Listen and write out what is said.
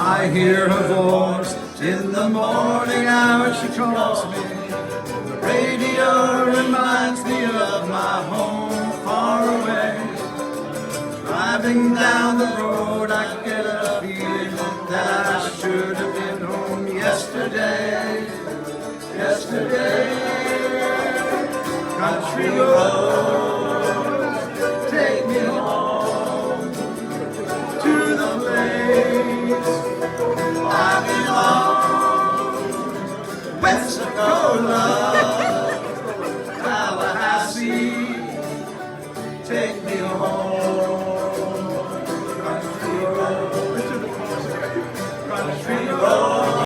I hear her voice in the morning hour, she calls me. The radio reminds me of my home far away. Driving down the road, I get a feeling that I should have been home yesterday. Yesterday, country road, take me home to the place I belong. Pensacola, Tallahassee, take me home. Country road, country